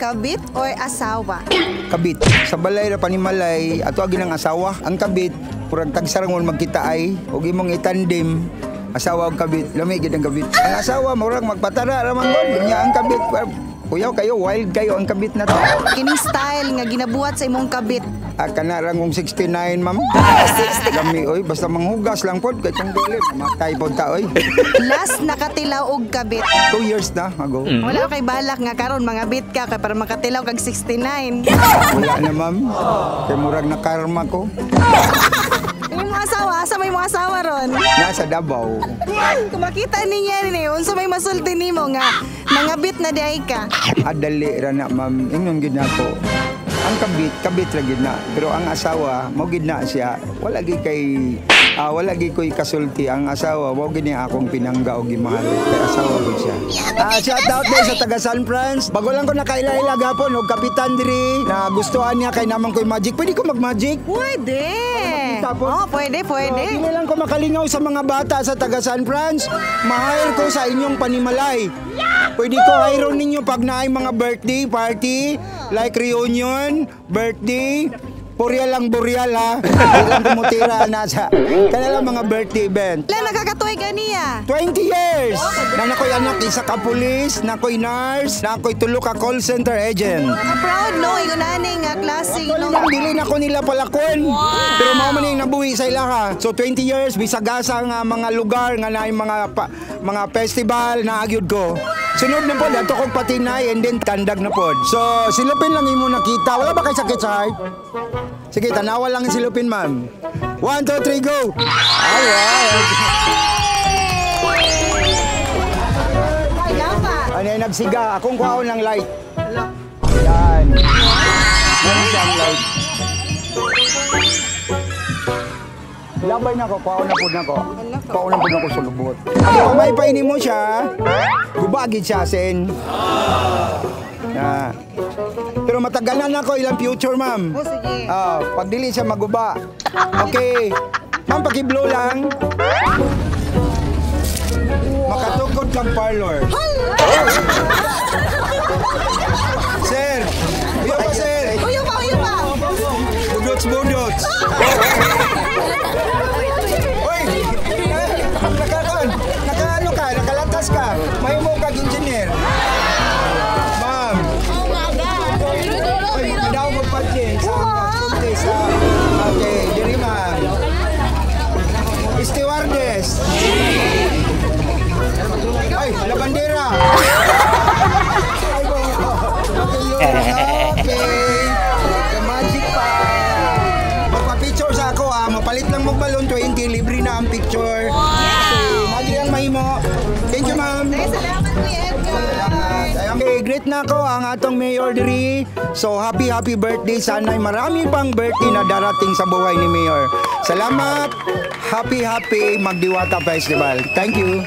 kabit or asawa? Kabit. Sa balay na panimalay, ato agi ng asawa. Ang kabit, purag tagsarangon magkita ay, huwag imong itandim, asawa ang kabit, lamig ang kabit. Ang asawa, murag magpatara, ramanggon, niya ang kabit. Kuyaw kayo, wild kayo ang kabit na to. Kining style nga ginabuhat sa imong kabit. Kanarang kong 69, ma'am. Lami, oy, basta manghugas lang po, kahit ang dili, matay po ta, oy. Last nakatilaw og kabit. 2 years na, ago. Wala kay balak nga karon mga bit ka kay para makatilaw kag 69. Wala na, ma'am. Kaya murag na karma ko. Yung mga asawa, asa may mga asawa ron? Nasa Davao. Kung makita niya ni, unsa may masulti nimo nga mga bit na diay ka. Adali ra na, ma'am. Ingon gid nako. Ang kabit ra gid na. Pero ang asawa, mo gid na siya. Wala gi koy kasulti. Ang asawa, mo gid niya akong pinangga og gimahal. Kay asawa gid siya. Shout out din sa taga San Francisco. Bago lang ko nakaila-ila gapon og kapitan diri na gustuhan niya kay naman koy magic. Pwede ko mag-magic? Pwede. Oh, pwede. Hindi lang ko makalingaw sa mga bata sa taga San Francisco. Ma-hire ko sa inyong panimalay. Pwede ko hire ninyo pag naay mga birthday party, like reunion, birthday, Boreal lang boreal ha. Hindi lang kumutira na sa kanilang mga birthday event. Lang nakakatuig ka niya. 20 years! Na nakoy anak, isa ka pulis, nakoy nurse, nakoy tulo ka call center agent. Proud no, igunani nga klaseng no. Dili na ko nila palakon. Pero mao man yung nabuhi sa ilaha. So 20 years, bisagasa nga mga lugar nga naay mga festival na agyud ko. Sunod na po, dato kong patinay and then tandag na po. So, silupin lang imo nakita. Wala ba kayo sakit sa heart? Sige, tanawa lang yung silupin, ma'am. 1, 2, 3, go! Alright! Ano yung nagsiga? Akong kuhaon ng light. Yan. Yan siyang light. Labay na ko, kuhaon na po na ko. Kuhaon na po na ko sa lubot. Kung may painin mo siya, gubagid siya, sen. Pero matagal na ako ilang future, ma'am. Oh, sige. Pag dili siya maguba. Okay. Ma'am, paki-blow lang. Makatukod kang parlor. Sir! Uyo pa, sir! Uyo pa! Budots! Uy! Nakaano ka? Nakalatas ka? May mo kag engineer. Ma'am! Oh my God! Uy, daw magpa-change sa kuntis. Okay, diri ma'am. Stewardess! Ay, la bandera! Okay. The magic pa. Magpa-picture sa ako mapalit lang mo balon 20, libre na ang picture. Okay, magic ang mahimo. Thank you, ma'am. Salamat, Kuya Edgar. Okay, great na ako ang atong Mayor diri. So, happy birthday. Sana'y marami pang birthday na darating sa buhay ni Mayor. Salamat. Happy Magdiwata Festival. Thank you.